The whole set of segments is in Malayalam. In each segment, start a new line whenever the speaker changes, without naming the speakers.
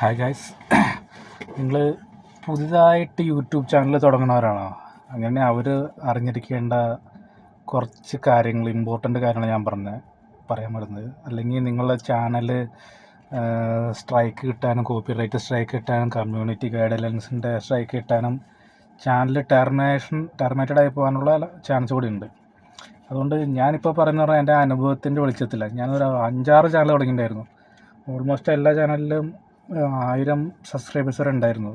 ഹായ് ഗായ്സ്, നിങ്ങൾ പുതിയതായിട്ട് യൂട്യൂബ് ചാനൽ തുടങ്ങുന്നവരാണോ? അങ്ങനെ അവർ അറിഞ്ഞിരിക്കേണ്ട കുറച്ച് കാര്യങ്ങൾ, ഇമ്പോർട്ടൻ്റ് കാര്യങ്ങൾ ഞാൻ പറയാൻ വരുന്നത്. അല്ലെങ്കിൽ നിങ്ങളുടെ ചാനൽ സ്ട്രൈക്ക് കിട്ടാനും, കോപ്പിറൈറ്റ് സ്ട്രൈക്ക് കിട്ടാനും, കമ്മ്യൂണിറ്റി ഗൈഡ്ലൈൻസിൻ്റെ സ്ട്രൈക്ക് കിട്ടാനും, ചാനൽ ടെർമിനേറ്റഡ് ആയി പോകാനുള്ള ചാൻസ് കൂടി ഉണ്ട്. അതുകൊണ്ട് ഞാനിപ്പോൾ പറയുന്ന പറഞ്ഞാൽ എൻ്റെ അനുഭവത്തിൻ്റെ വെളിച്ചത്തില്ല. ഞാനൊരു 5-6 ചാനൽ തുടങ്ങിയിട്ടുണ്ടായിരുന്നു. ഓൾമോസ്റ്റ് എല്ലാ ചാനലിലും 1000 സബ്സ്ക്രൈബേഴ്സ് വരെ ഉണ്ടായിരുന്നു.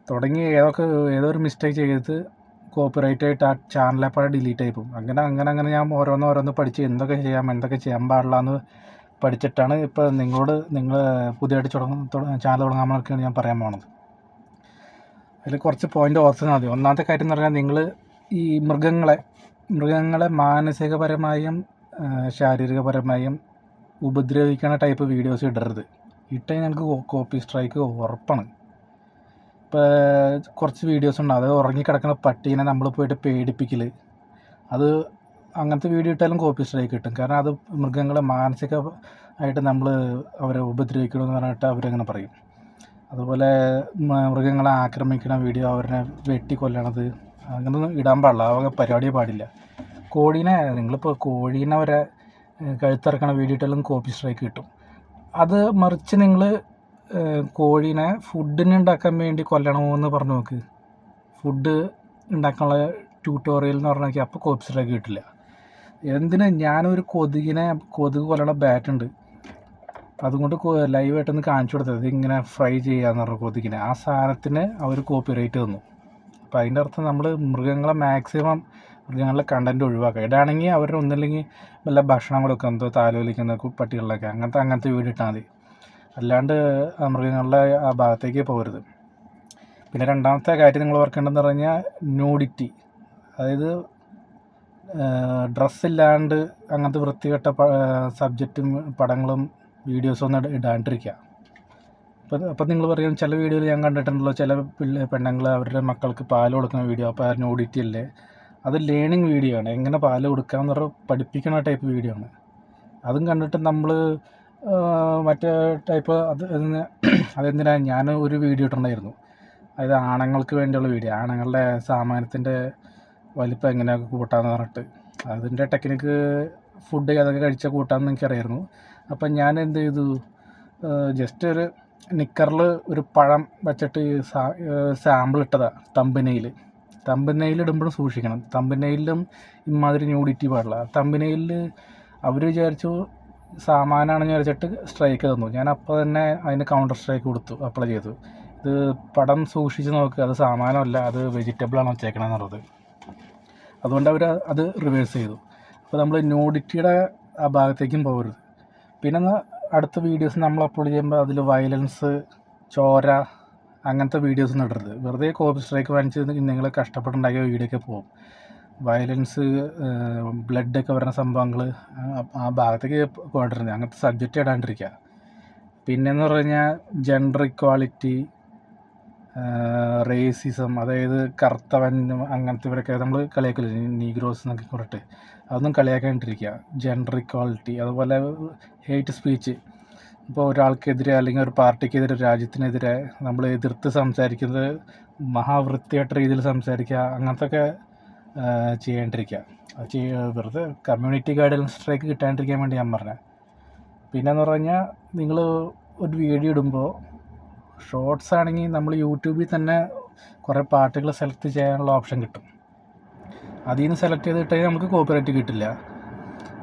തുടങ്ങി ഏതോ ഒരു മിസ്റ്റേക്ക് ചെയ്ത് കോപ്പിറൈറ്റ് ആയിട്ട് ആ ചാനലെപ്പോഴും ഡിലീറ്റ് ആയി പോകും. അങ്ങനെ ഞാൻ ഓരോന്ന് പഠിച്ച് എന്തൊക്കെ ചെയ്യാൻ പാടില്ല എന്ന് പഠിച്ചിട്ടാണ് ഇപ്പോൾ നിങ്ങൾ പുതിയതായിട്ട് ചാനൽ തുടങ്ങാമെന്നൊക്കെയാണ് ഞാൻ പറയാൻ പോകുന്നത്. അതിൽ കുറച്ച് പോയിൻ്റ് ഓർത്താൽ മതി. ഒന്നാമത്തെ കാര്യം എന്ന് പറഞ്ഞാൽ, നിങ്ങൾ ഈ മൃഗങ്ങളെ മാനസികപരമായും ശാരീരികപരമായും ഉപദ്രവിക്കുന്ന ടൈപ്പ് വീഡിയോസ് ഇടരുത്. ഇട്ടാൽ ഞങ്ങൾക്ക് കോപ്പി സ്ട്രൈക്ക് ഉറപ്പാണ്. ഇപ്പോൾ കുറച്ച് വീഡിയോസ് ഉണ്ട്, അത് ഉറങ്ങിക്കിടക്കുന്ന പട്ടീനെ നമ്മൾ പോയിട്ട് പേടിപ്പിക്കൽ, അങ്ങനത്തെ വീഡിയോ ഇട്ടാലും കോപ്പി സ്ട്രൈക്ക് കിട്ടും. കാരണം അത് മൃഗങ്ങളെ മാനസികമായിട്ട് അവരെ ഉപദ്രവിക്കണമെന്ന് പറഞ്ഞിട്ട് അവരങ്ങനെ പറയും. അതുപോലെ മൃഗങ്ങളെ ആക്രമിക്കുന്ന വീഡിയോ, അവരെ വെട്ടിക്കൊല്ലണത്, അങ്ങനൊന്നും ഇടാൻ പാടില്ല. ആ പരിപാടിയെ പാടില്ല. നിങ്ങളിപ്പോൾ കോഴീനെ വരെ കഴുത്തിറക്കണ വീഡിയോ ഇട്ടാലും കോപ്പി സ്ട്രൈക്ക് കിട്ടും. അത് മറിച്ച് നിങ്ങൾ കോഴീനെ ഫുഡിന് ഉണ്ടാക്കാൻ വേണ്ടി കൊല്ലണമോ എന്ന് പറഞ്ഞു നോക്ക്. ഫുഡ് ഉണ്ടാക്കാനുള്ള ട്യൂട്ടോറിയൽ എന്ന് പറഞ്ഞാൽ അപ്പോൾ കോപ്പി സ്ട്രൈക്ക് കിട്ടില്ല. ഞാനൊരു കൊതുക് കൊല്ലണ ബാറ്റുണ്ട്, അതുകൊണ്ട് ലൈവായിട്ടൊന്ന് കാണിച്ചു കൊടുത്തത്. ഇതിങ്ങനെ ഫ്രൈ ചെയ്യാന്ന് പറഞ്ഞ കൊതുകിനെ, ആ സാധനത്തിന് അവർ കോപ്പിറൈറ്റ് തന്നു. അപ്പോൾ അതിൻ്റെ അർത്ഥം നമ്മൾ മൃഗങ്ങളുടെ കണ്ടൻറ്റ് ഒഴിവാക്കുക. ഇടാണെങ്കിൽ അവരുടെ ഒന്നില്ലെങ്കിൽ വല്ല ഭക്ഷണം കൊടുക്കുക, എന്തോ താലോലിക്കുന്ന പട്ടികളിലൊക്കെ അങ്ങനത്തെ വീഡിയോ ഇട്ടാൽ മതി. അല്ലാണ്ട് മൃഗങ്ങളുടെ ആ ഭാഗത്തേക്ക് പോകരുത്. പിന്നെ രണ്ടാമത്തെ കാര്യം നിങ്ങൾ ഓർക്കേണ്ടതെന്ന് പറഞ്ഞാൽ ന്യൂഡിറ്റി, അതായത് ഡ്രസ്സില്ലാണ്ട് അങ്ങനത്തെ വൃത്തികെട്ട സബ്ജക്റ്റും പടങ്ങളും വീഡിയോസും ഒന്നും ഇടാണ്ടിരിക്കുക. അപ്പം നിങ്ങൾ പറയും, ചില വീഡിയോയിൽ ഞാൻ കണ്ടിട്ടുണ്ടല്ലോ, ചില പെണ്ണുങ്ങൾ അവരുടെ മക്കൾക്ക് പാൽ കൊടുക്കുന്ന വീഡിയോ, അപ്പോൾ ആ ന്യൂഡിറ്റി അല്ലേ? അത് ലേണിംഗ് വീഡിയോ ആണ്. എങ്ങനെ പാൽ കൊടുക്കാമെന്ന് പറഞ്ഞാൽ പഠിപ്പിക്കുന്ന ടൈപ്പ് വീഡിയോ ആണ്. അതും കണ്ടിട്ട് നമ്മൾ മറ്റേ ടൈപ്പ് അതെന്തിനാണ് ഞാൻ ഒരു വീഡിയോ ഇട്ടിട്ടുണ്ടായിരുന്നു. അതായത് ആണുങ്ങൾക്ക് വേണ്ടിയുള്ള വീഡിയോ, ആണുങ്ങളുടെ സാമാനത്തിൻ്റെ വലിപ്പം എങ്ങനെയൊക്കെ കൂട്ടാമെന്ന് പറഞ്ഞിട്ട്, അതിൻ്റെ ടെക്നിക്ക് ഫുഡ് അതൊക്കെ കഴിച്ചാൽ കൂട്ടാമെന്ന് എനിക്കറിയായിരുന്നു. അപ്പം ഞാൻ എന്ത് ചെയ്തു, ജസ്റ്റ് ഒരു നിക്കറിൽ ഒരു പഴം വെച്ചിട്ട് സാമ്പിൾ ഇട്ടതാണ്. തമ്പനെയിൽ ഇടുമ്പോഴും സൂക്ഷിക്കണം. തമ്പനെയിലും ഇമാതിരി ന്യൂഡിറ്റി പാടില്ല. തമ്പനെയിൽ അവർ വിചാരിച്ചു സാമാനാണെന്ന് വിചാരിച്ചിട്ട് സ്ട്രൈക്ക് തന്നു. ഞാൻ അപ്പോൾ തന്നെ അതിന് കൗണ്ടർ സ്ട്രൈക്ക് കൊടുത്തു, അപ്ലൈ ചെയ്തു. ഇത് പടം സൂക്ഷിച്ച് നോക്കുക, അത് സാമാനമല്ല, അത് വെജിറ്റബിളാണ് വെച്ചേക്കണമെന്ന് പറഞ്ഞത്. അതുകൊണ്ട് അവർ അത് റിവേഴ്സ് ചെയ്തു. അപ്പോൾ നമ്മൾ ന്യൂഡിറ്റിയുടെ ആ ഭാഗത്തേക്കും പോകരുത്. പിന്നെ അടുത്ത വീഡിയോസ് നമ്മൾ അപ്ലോഡ് ചെയ്യുമ്പോൾ അതിൽ വയലൻസ്, ചോര, അങ്ങനത്തെ വീഡിയോസ് ഇടരുത്. വെറുതെ കോപ്പി സ്ട്രൈക്ക് വാങ്ങിച്ച് നിങ്ങൾ കഷ്ടപ്പെട്ടുണ്ടാക്കിയ വീഡിയോ ഒക്കെ പോകും. വയലൻസ്, ബ്ലഡൊക്കെ വരുന്ന സംഭവങ്ങൾ ആ ഭാഗത്തേക്ക് പോയിട്ടിരുന്നത്, അങ്ങനത്തെ സബ്ജക്റ്റ് ഇടാണ്ടിരിക്കുക. പിന്നെയെന്ന് പറഞ്ഞു കഴിഞ്ഞാൽ ജെൻഡർ ഇക്വാളിറ്റി, റേസിസം, അതായത് കറുത്തവൻ, അങ്ങനത്തെ ഇവരൊക്കെ നമ്മൾ കളിയാക്കില്ല, നീഗ്രോസ് എന്നൊക്കെ പറഞ്ഞിട്ട്, അതൊന്നും കളിയാക്കാണ്ടിരിക്കുക. ജെൻഡർ ഇക്വാളിറ്റി, അതുപോലെ ഹെയ്റ്റ് സ്പീച്ച്, ഇപ്പോൾ ഒരാൾക്കെതിരെ അല്ലെങ്കിൽ ഒരു പാർട്ടിക്കെതിരെ, രാജ്യത്തിനെതിരെ നമ്മൾ എതിർത്ത് സംസാരിക്കുന്നത് മഹാവൃത്തിയായിട്ട രീതിയിൽ സംസാരിക്കുക, അങ്ങനത്തൊക്കെ ചെയ്യാണ്ടിരിക്കുക. വെറുതെ കമ്മ്യൂണിറ്റി ഗൈഡൻസ് സ്ട്രൈക്ക് കിട്ടാണ്ടിരിക്കാൻ വേണ്ടി ഞാൻ പറഞ്ഞത്. പിന്നെയെന്ന് പറഞ്ഞാൽ, നിങ്ങൾ ഒരു വീഡിയോ ഇടുമ്പോൾ ഷോർട്സ് ആണെങ്കിൽ നമ്മൾ യൂട്യൂബിൽ തന്നെ കുറേ പാട്ടുകൾ സെലക്ട് ചെയ്യാനുള്ള ഓപ്ഷൻ കിട്ടും. അതിൽ നിന്ന് സെലക്ട് ചെയ്തിട്ട് കഴിഞ്ഞാൽ നമുക്ക് കോപ്പിറൈറ്റ് കിട്ടില്ല.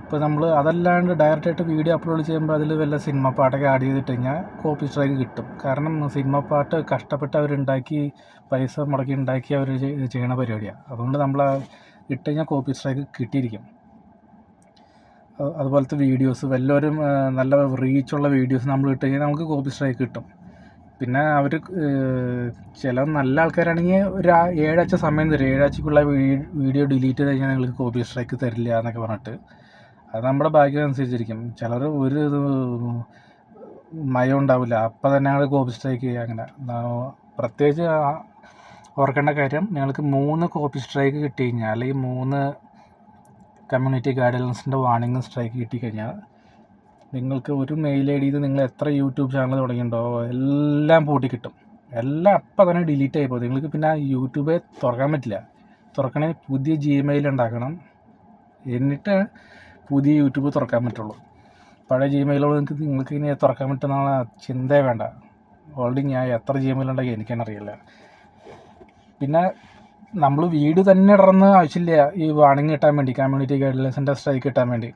ഇപ്പോൾ നമ്മൾ അതല്ലാണ്ട് ഡയറക്റ്റായിട്ട് വീഡിയോ അപ്ലോഡ് ചെയ്യുമ്പോൾ അതിൽ വല്ല സിനിമ പാട്ടൊക്കെ ആഡ് ചെയ്തിട്ട് കഴിഞ്ഞാൽ കോപ്പി സ്ട്രൈക്ക് കിട്ടും. കാരണം സിനിമ പാട്ട് കഷ്ടപ്പെട്ട് അവരുണ്ടാക്കി, പൈസ മുടക്കി ഉണ്ടാക്കി അവർ ചെയ്യണ പരിപാടിയാണ്. അതുകൊണ്ട് നമ്മൾ ഇട്ട് കഴിഞ്ഞാൽ കോപ്പി സ്ട്രൈക്ക് കിട്ടിയിരിക്കും. അതുപോലത്തെ വീഡിയോസ് വല്ലവരും നല്ല റീച്ചുള്ള വീഡിയോസ് നമ്മൾ ഇട്ട് കഴിഞ്ഞാൽ നമുക്ക് കോപ്പി സ്ട്രൈക്ക് കിട്ടും. പിന്നെ അവർ ചില നല്ല ആൾക്കാരാണെങ്കിൽ ഒരു 7 ആഴ്ച സമയം തരും. 7 ആഴ്ചക്കുള്ള വീഡിയോ ഡിലീറ്റ് ചെയ്ത് കഴിഞ്ഞാൽ നിങ്ങൾക്ക് കോപ്പി സ്ട്രൈക്ക് തരില്ല എന്നൊക്കെ പറഞ്ഞിട്ട്. അത് നമ്മുടെ ഭാഗ്യം അനുസരിച്ചിരിക്കും. ചിലർ ഒരു മയം ഉണ്ടാവില്ല, അപ്പം തന്നെ ഞങ്ങൾ കോപ്പി സ്ട്രൈക്ക് ചെയ്യുക. അങ്ങനെ പ്രത്യേകിച്ച് ഓർക്കേണ്ട കാര്യം, നിങ്ങൾക്ക് 3 കോപ്പി സ്ട്രൈക്ക് കിട്ടിക്കഴിഞ്ഞാൽ, അല്ലെങ്കിൽ 3 കമ്മ്യൂണിറ്റി ഗൈഡൻസിൻ്റെ വാർണിംഗ് സ്ട്രൈക്ക് കിട്ടിക്കഴിഞ്ഞാൽ നിങ്ങൾക്ക് ഒരു മെയിൽ ഐ ഡിയിൽ നിങ്ങൾ എത്ര യൂട്യൂബ് ചാനൽ തുടങ്ങിയിട്ടുണ്ടോ എല്ലാം പൂട്ടി കിട്ടും. എല്ലാം അപ്പം തന്നെ ഡിലീറ്റ് ആയി പോകും. നിങ്ങൾക്ക് പിന്നെ യൂട്യൂബേ തുറക്കാൻ പറ്റില്ല. തുറക്കണമെങ്കിൽ പുതിയ ജിമെയിൽ ഉണ്ടാക്കണം, എന്നിട്ട് പുതിയ യൂട്യൂബ് തുറക്കാൻ പറ്റുള്ളൂ. പഴയ ജിമെയിലോട് നിങ്ങൾക്ക് ഇനി തുറക്കാൻ പറ്റുന്ന ചിന്തയെ വേണ്ട. ഓൾറെഡി ഞാൻ എത്ര ജിമെയിൽ ഉണ്ടെങ്കിൽ എനിക്കെന്നെ അറിയില്ല. പിന്നെ നമ്മൾ വീഡിയോ തന്നെ ഇടണമെന്ന് ആവശ്യമില്ല. ഈ വാണിംഗ് കിട്ടാൻ വേണ്ടി, കമ്മ്യൂണിറ്റി ഗൈഡ്ലൈൻസിൻ്റെ സ്ട്രൈക്ക് കിട്ടാൻ വേണ്ടി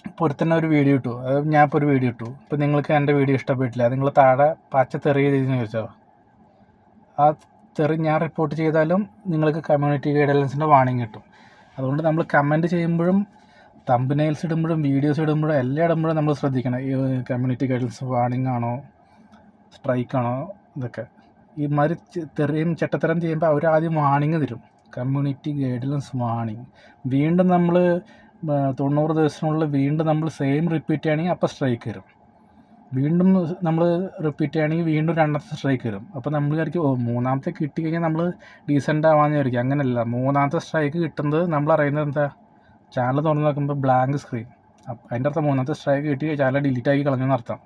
ഇപ്പോൾ ഒരുത്തന്നെ ഒരു വീഡിയോ ഇട്ടു. അത് ഞാനിപ്പോൾ ഒരു വീഡിയോ ഇട്ടു. ഇപ്പോൾ നിങ്ങൾക്ക് എൻ്റെ വീഡിയോ ഇഷ്ടപ്പെട്ടില്ല, നിങ്ങൾ താഴെ പച്ച തെറി ചെയ്തെന്ന് ചോദിച്ചോ, ആ തെറി ഞാൻ റിപ്പോർട്ട് ചെയ്താലും നിങ്ങൾക്ക് കമ്മ്യൂണിറ്റി ഗൈഡ്ലൈൻസിൻ്റെ വാണിംഗ് കിട്ടും. അതുകൊണ്ട് നമ്മൾ കമൻറ്റ് ചെയ്യുമ്പോഴും തമ്പനെയിൽസ് ഇടുമ്പോഴും വീഡിയോസ് ഇടുമ്പോഴും എല്ലാം ഇടുമ്പോഴും നമ്മൾ ശ്രദ്ധിക്കണം. ഈ കമ്മ്യൂണിറ്റി ഗൈഡ്ലൈൻസ് വാണിംഗ് ആണോ സ്ട്രൈക്കാണോ ഇതൊക്കെ. ഈ മാതിരി തെറിയും ചെറ്റത്തരം ചെയ്യുമ്പോൾ അവർ ആദ്യം വാണിംഗ് തരും, കമ്മ്യൂണിറ്റി ഗൈഡ്ലൈൻസ് വാണിംഗ്. വീണ്ടും നമ്മൾ 90 ദിവസത്തിനുള്ളിൽ വീണ്ടും നമ്മൾ സെയിം റിപ്പീറ്റ് ചെയ്യുകയാണെങ്കിൽ അപ്പോൾ സ്ട്രൈക്ക് വരും. വീണ്ടും നമ്മൾ റിപ്പീറ്റ് ചെയ്യുകയാണെങ്കിൽ വീണ്ടും രണ്ടാമത്തെ സ്ട്രൈക്ക് വരും. അപ്പോൾ നമ്മൾ വിചാരിക്കും മൂന്നാമത്തെ കിട്ടിക്കഴിഞ്ഞാൽ നമ്മൾ ഡീസൻ്റ് ആവാമെന്ന് വിചാരിക്കും. അങ്ങനെയല്ല, മൂന്നാമത്തെ സ്ട്രൈക്ക് കിട്ടുന്നത് നമ്മൾ അറിയുന്നത് എന്താ, ചാനൽ തുറന്ന് നോക്കുമ്പോൾ ബ്ലാങ്ക് സ്ക്രീൻ. അതിൻ്റെ അർത്ഥം മൂന്നാമത്തെ സ്ട്രൈക്ക് കിട്ടി ചാനൽ ഡിലീറ്റ് ആക്കി കളഞ്ഞെന്ന് അർത്ഥം.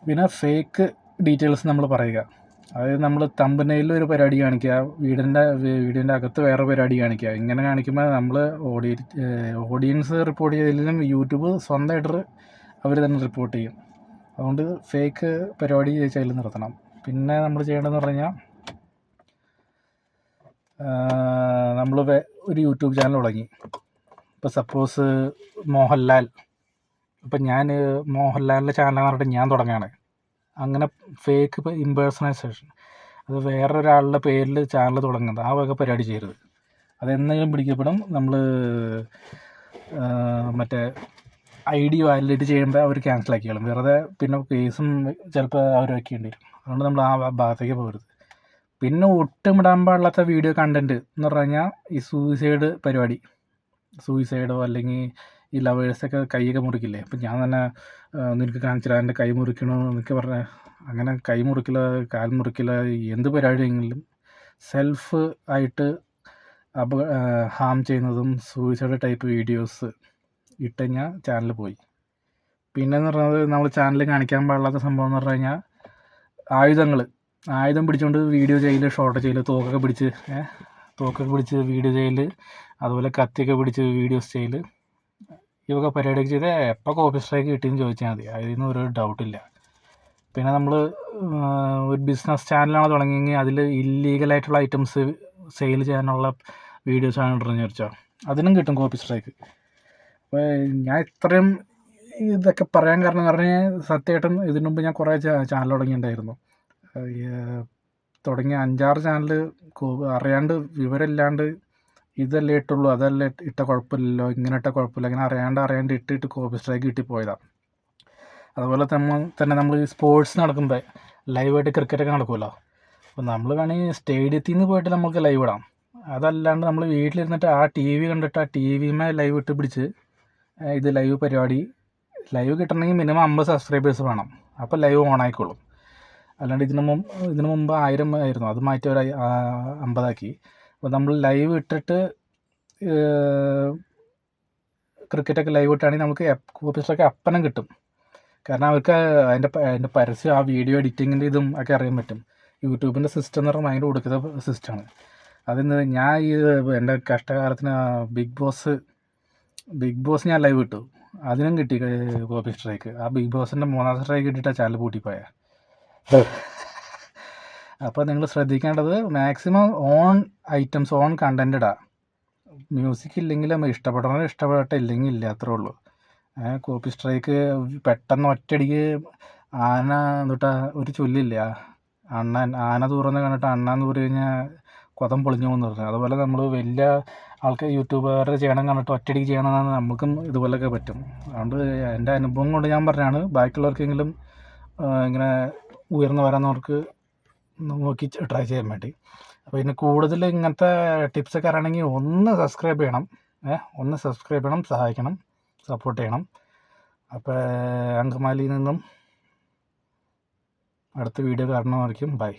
പിന്നെ ഫേക്ക് ഡീറ്റെയിൽസ് നമ്മൾ പറയുക. അതായത് നമ്മൾ തമ്പനെയിൽ ഒരു പരിപാടി കാണിക്കുക, വീടിൻ്റെ അകത്ത് വേറെ പരിപാടി കാണിക്കുക. ഇങ്ങനെ കാണിക്കുമ്പോൾ നമ്മൾ ഓഡിയൻസ് റിപ്പോർട്ട് ചെയ്തതിലും യൂട്യൂബ് സ്വന്തമായിട്ട് അവർ തന്നെ റിപ്പോർട്ട് ചെയ്യും. അതുകൊണ്ട് ഫേക്ക് പരിപാടി ചെയ്ത് നിർത്തണം. പിന്നെ നമ്മൾ ചെയ്യേണ്ടതെന്ന് പറഞ്ഞു കഴിഞ്ഞാൽ, നമ്മൾ ഒരു യൂട്യൂബ് ചാനൽ തുടങ്ങി. ഇപ്പോൾ സപ്പോസ് മോഹൻലാൽ, ഇപ്പം ഞാൻ മോഹൻലാലിൻ്റെ ചാനലെന്ന് പറഞ്ഞിട്ട് ഞാൻ തുടങ്ങുകയാണ്. അങ്ങനെ ഫേക്ക് ഇമ്പേഴ്സണൈസേഷൻ, അത് വേറൊരാളുടെ പേരിൽ ചാനൽ തുടങ്ങുന്നത്, ആ വക പരിപാടി ചെയ്യരുത്. അതെന്തെങ്കിലും പിടിക്കപ്പെടും. നമ്മൾ മറ്റേ ID വാലിഡേറ്റ് ചെയ്യുമ്പോൾ അവർ ക്യാൻസലാക്കിയാലും വെറുതെ പിന്നെ കേസും ചിലപ്പോൾ അവർ വയ്ക്കേണ്ടി വരും. അതുകൊണ്ട് നമ്മൾ ആ ഭാഗത്തേക്ക് പോകരുത്. പിന്നെ ഒട്ടും ഇടാൻ പാടില്ലാത്ത വീഡിയോ കണ്ടൻറ്റ് എന്ന് പറഞ്ഞു കഴിഞ്ഞാൽ ഈ സൂയിസൈഡ് പരിപാടി, സൂയിസൈഡോ അല്ലെങ്കിൽ ഈ ലവേഴ്സൊക്കെ കൈയൊക്കെ മുറിക്കില്ലേ. അപ്പം ഞാൻ തന്നെ നിനക്ക് കാണിച്ചില്ല എൻ്റെ കൈ മുറിക്കണോ എന്നൊക്കെ പറഞ്ഞാൽ, അങ്ങനെ കൈ മുറിക്കില്ല, കാൽ മുറിക്കില്ല, എന്ത് പരിപാടിയെങ്കിലും സെൽഫ് ആയിട്ട് ഹാം ചെയ്യുന്നതും സൂയിസൈഡ് ടൈപ്പ് വീഡിയോസ് ഇട്ട് കഴിഞ്ഞാൽ ചാനൽ പോയി. പിന്നെയെന്ന് പറഞ്ഞത് നമ്മൾ ചാനൽ കാണിക്കാൻ പാടില്ലാത്ത സംഭവം എന്ന് പറഞ്ഞു കഴിഞ്ഞാൽ ആയുധം പിടിച്ചുകൊണ്ട് വീഡിയോ ചെയ്യൽ, ഷോർട്ട് ചെയ്യൽ, തോക്കൊക്കെ പിടിച്ച് വീഡിയോ ചെയ്യൽ, അതുപോലെ കത്തിയൊക്കെ പിടിച്ച് വീഡിയോസ് ചെയ്യൽ, ഇവയൊക്കെ പരിപാടിയൊക്കെ ചെയ്ത് എപ്പോൾ കോപ്പി സ്ട്രൈക്ക് കിട്ടിയെന്ന് ചോദിച്ചാൽ മതി. അതിന് ഒരു ഡൗട്ടില്ല. പിന്നെ നമ്മൾ ഒരു ബിസിനസ് ചാനലാണ് തുടങ്ങിയെങ്കിൽ അതിൽ ഇല്ലീഗലായിട്ടുള്ള ഐറ്റംസ് സെയിൽ ചെയ്യാനുള്ള വീഡിയോസാണ് ഇടുന്നത് വെച്ചാൽ അതിനും കിട്ടും കോപ്പി സ്ട്രൈക്ക്. അപ്പോൾ ഞാൻ ഇത്രയും ഇതൊക്കെ പറയാൻ കാരണം പറഞ്ഞാൽ സത്യമായിട്ടും ഇതിനു മുമ്പ് ഞാൻ കുറേ ചാനൽ തുടങ്ങിയിട്ടുണ്ടായിരുന്നു. തുടങ്ങിയ 5-6 ചാനൽ അറിയാണ്ട് വിവരമില്ലാണ്ട് ഇതല്ലേ ഇട്ടുള്ളൂ, അതല്ലേ ഇട്ട കുഴപ്പമില്ലല്ലോ, ഇങ്ങനെ ഇട്ട കുഴപ്പമില്ല, ഇങ്ങനെ അറിയാണ്ട് ഇട്ടിട്ട് കോപ്പി സ്ട്രൈക്ക് കിട്ടിപ്പോയതാണ്. അതുപോലെ തന്നെ നമ്മൾ ഈ സ്പോർട്സ് നടക്കുമ്പോൾ ലൈവായിട്ട് ക്രിക്കറ്റൊക്കെ നടക്കുമല്ലോ. അപ്പോൾ നമ്മൾ വേണമെങ്കിൽ സ്റ്റേഡിയത്തിൽ നിന്ന് പോയിട്ട് നമുക്ക് ലൈവ് ഇടാം. അതല്ലാണ്ട് നമ്മൾ വീട്ടിലിരുന്നിട്ട് ആ TV കണ്ടിട്ട് ആ TVമേ ലൈവ് ഇട്ട് പിടിച്ച് ഇത് ലൈവ് പരിപാടി, ലൈവ് കിട്ടണമെങ്കിൽ മിനിമം 50 സബ്സ്ക്രൈബേഴ്സ് വേണം. അപ്പോൾ ലൈവ് ഓൺ ആയിക്കോളും. അല്ലാണ്ട് ഇതിനു മുമ്പ് 1000 ആയിരുന്നു, അത് മാറ്റി ഒരു 50 ആക്കി. അപ്പോൾ നമ്മൾ ലൈവ് ഇട്ടിട്ട് ക്രിക്കറ്റൊക്കെ ലൈവ് ഇട്ടാണെങ്കിൽ നമുക്ക് കോപ്പി സ്ട്രൈക്ക് അപ്പനം കിട്ടും. കാരണം അവർക്ക് അതിൻ്റെ പരസ്യം, ആ വീഡിയോ എഡിറ്റിങ്ങിൻ്റെ ഇതും ഒക്കെ അറിയാൻ പറ്റും. യൂട്യൂബിൻ്റെ സിസ്റ്റം എന്ന് പറഞ്ഞാൽ ഭയങ്കര കൊടുക്കുന്ന സിസ്റ്റമാണ്. അതിന് ഞാൻ ഈ എൻ്റെ കഷ്ടകാലത്തിന് ബിഗ് ബോസ് ഞാൻ ലൈവ് ഇട്ടു, അതിനും കിട്ടി കോപ്പി സ്ട്രൈക്ക്. ആ ബിഗ് ബോസിൻ്റെ 3ാമത്തെ സ്ട്രൈക്ക് കിട്ടിയിട്ടാണ് ചാനൽ പൂട്ടിപ്പോയ. അപ്പോൾ നിങ്ങൾ ശ്രദ്ധിക്കേണ്ടത് maximum on items, on content ഇടുക. മ്യൂസിക് ഇല്ലെങ്കിലും ഇഷ്ടപ്പെട്ടില്ലെങ്കിൽ ഇല്ല, അത്രേ ഉള്ളൂ. കോപ്പി സ്ട്രൈക്ക് പെട്ടെന്ന് ഒറ്റയടിക്ക് ആന തൊട്ട് ഒരു ചൊല്ലില്ല, ആന തൂറുന്ന കണ്ടിട്ട് അണ്ണാന്ന് തൂറി കഴിഞ്ഞാൽ കൊതം പൊളിഞ്ഞു പോകുന്നു പറഞ്ഞു. അതുപോലെ നമ്മൾ വലിയ ആൾക്ക് യൂട്യൂബുകാരുടെ ചെയ്യണം കണ്ടിട്ട് ഒറ്റയടിക്ക് ചെയ്യണമെന്നാണ് നമുക്കും ഇതുപോലെയൊക്കെ പറ്റും. അതുകൊണ്ട് എൻ്റെ അനുഭവം കൊണ്ട് ഞാൻ പറഞ്ഞാണ്, ബാക്കിയുള്ളവർക്കെങ്കിലും ഇങ്ങനെ ഉയർന്നു വരാവുന്നവർക്ക് നോക്കി ട്രൈ ചെയ്യാൻ വേണ്ടി. അപ്പോൾ ഇതിന് കൂടുതൽ ഇങ്ങനത്തെ ടിപ്സൊക്കെ അറിയണമെങ്കിൽ ഒന്ന് സബ്സ്ക്രൈബ് ചെയ്യണം, സഹായിക്കണം, സപ്പോർട്ട് ചെയ്യണം. അപ്പോൾ അങ്കമാലിയിൽ നിന്നും അടുത്ത വീഡിയോ കാണുന്നതായിരിക്കും. ബൈ.